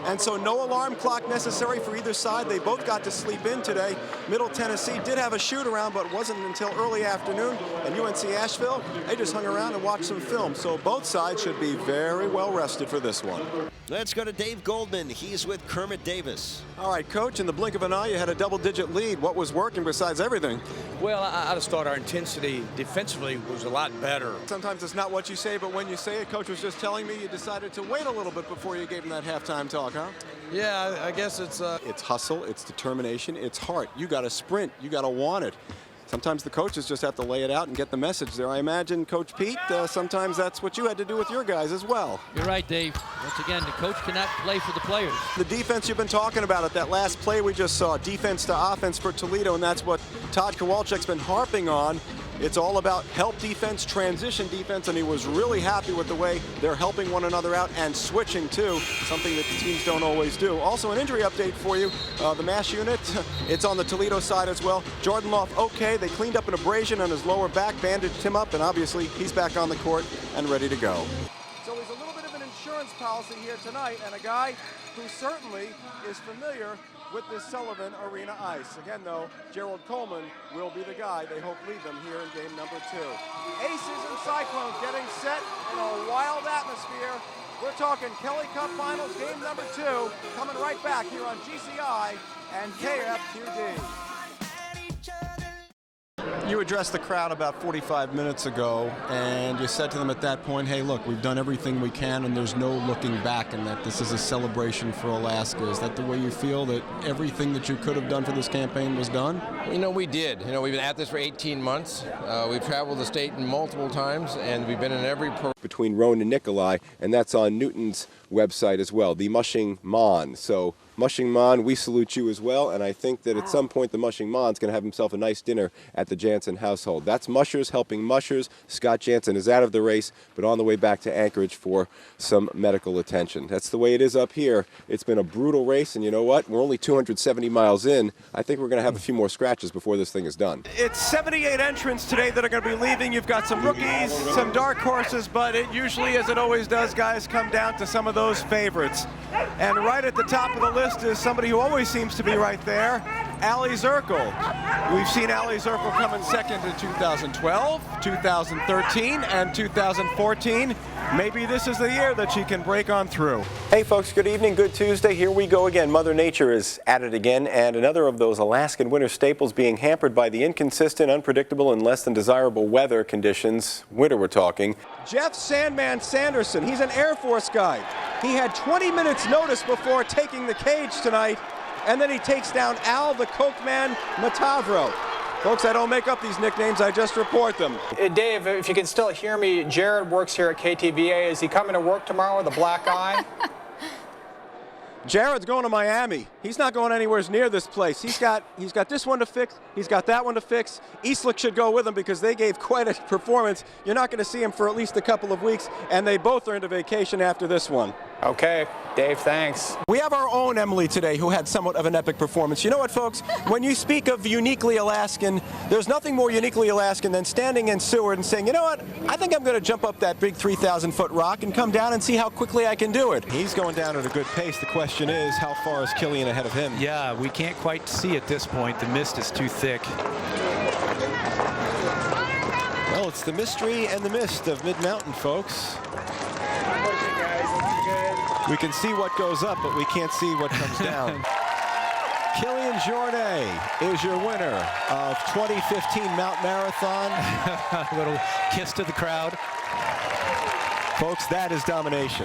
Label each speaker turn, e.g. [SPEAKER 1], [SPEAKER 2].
[SPEAKER 1] and so no alarm clock necessary for either side. They both got to sleep in today. Middle Tennessee did have a shoot-around, but it wasn't until early afternoon, and UNC Asheville, they just hung around and watched some film. So both sides should be very well rested for this one.
[SPEAKER 2] Let's go to Dave Goldman. He's with Kermit Davis.
[SPEAKER 1] All right, Coach, in the blink of an eye, you had a double-digit lead. What was working besides everything?
[SPEAKER 3] Well, I just thought our intensity defensively was a lot better.
[SPEAKER 1] Sometimes it's not what you say, but when you say it. Coach was just telling me you decided to wait a little bit before you gave him that halftime talk, huh?
[SPEAKER 3] Yeah, I guess it's
[SPEAKER 1] hustle, it's determination, it's heart. You got to sprint, you got to want it. Sometimes the coaches just have to lay it out and get the message there. I imagine, Coach Pete, sometimes that's what you had to do with your guys as well.
[SPEAKER 4] You're right, Dave. Once again, the coach cannot play for the players.
[SPEAKER 1] The defense you've been talking about at that last play we just saw, defense to offense for Toledo, and that's what Todd Kowalczyk's been harping on. It's all about help defense, transition defense, and he was really happy with the way they're helping one another out and switching too, something that teams don't always do. Also, an injury update for you. The MASH unit, it's on the Toledo side as well. Jordan Loft, okay. They cleaned up an abrasion on his lower back, bandaged him up, and obviously he's back on the court and ready to go. So he's a little bit of an insurance policy here tonight, and a guy who certainly is familiar with this Sullivan Arena ice. Again, though, Gerald Coleman will be the guy they hope lead them here in game number 2. Aces and Cyclones getting set in a wild atmosphere. We're talking Kelly Cup Finals game number 2, coming right back here on GCI and KFQD. You addressed the crowd about 45 minutes ago, and you said to them at that point, hey, look, we've done everything we can, and there's no looking back, and that this is a celebration for Alaska. Is that the way you feel, that everything that you could have done for this campaign was done?
[SPEAKER 5] You know, we did. You know, we've been at this for 18 months. We've traveled the state multiple times, and we've been in every
[SPEAKER 6] between Roan and Nikolai, and that's on Newton's website as well, the Mushing Mon. So Mushing Mon, we salute you as well, and I think that at some point the Mushing Mon's going to have himself a nice dinner at the Jansen household. That's Mushers helping Mushers. Scott Jansen is out of the race, but on the way back to Anchorage for some medical attention. That's the way it is up here. It's been a brutal race, and you know what? We're only 270 miles in. I think we're going to have a few more scratches before this thing is done.
[SPEAKER 1] It's 78 entrants today that are going to be leaving. You've got some rookies, some dark horses, but it usually, as it always does, guys, come down to some of those favorites. And right at the top of the list is somebody who always seems to be right there, Allie Zirkle. We've seen Allie Zirkle come in second in 2012, 2013, and 2014. Maybe this is the year that she can break on through. Hey folks, good evening, good Tuesday. Here we go again. Mother Nature is at it again, and another of those Alaskan winter staples being hampered by the inconsistent, unpredictable, and less than desirable weather conditions. Winter we're talking. Jeff Sandman Sanderson, he's an Air Force guy. He had 20 minutes notice before taking the cage tonight, and then he takes down Al the Coke Man Matavro. Folks, I don't make up these nicknames, I just report them.
[SPEAKER 7] Dave, if you can still hear me, Jared works here at KTVA. Is he coming to work tomorrow with a black eye?
[SPEAKER 1] Jared's going to Miami. He's not going anywhere near this place. He's got this one to fix. He's got that one to fix. Eastlick should go with him because they gave quite a performance. You're not going to see him for at least a couple of weeks, and they both are into vacation after this one.
[SPEAKER 7] Okay, Dave, thanks.
[SPEAKER 1] We have our own Emily today who had somewhat of an epic performance. You know what, folks? When you speak of uniquely Alaskan, there's nothing more uniquely Alaskan than standing in Seward and saying, you know what, I think I'm going to jump up that big 3,000-foot rock and come down and see how quickly I can do it. He's going down at a good pace. The question is, how far is Killian ahead of him?
[SPEAKER 8] Yeah, we can't quite see at this point. The mist is too thick.
[SPEAKER 1] Well, it's the mystery and the mist of mid-mountain, folks. We can see what goes up, but we can't see what comes down. Killian Jornet is your winner of 2015 Mount Marathon.
[SPEAKER 8] A little kiss to the crowd.
[SPEAKER 1] Folks, that is domination.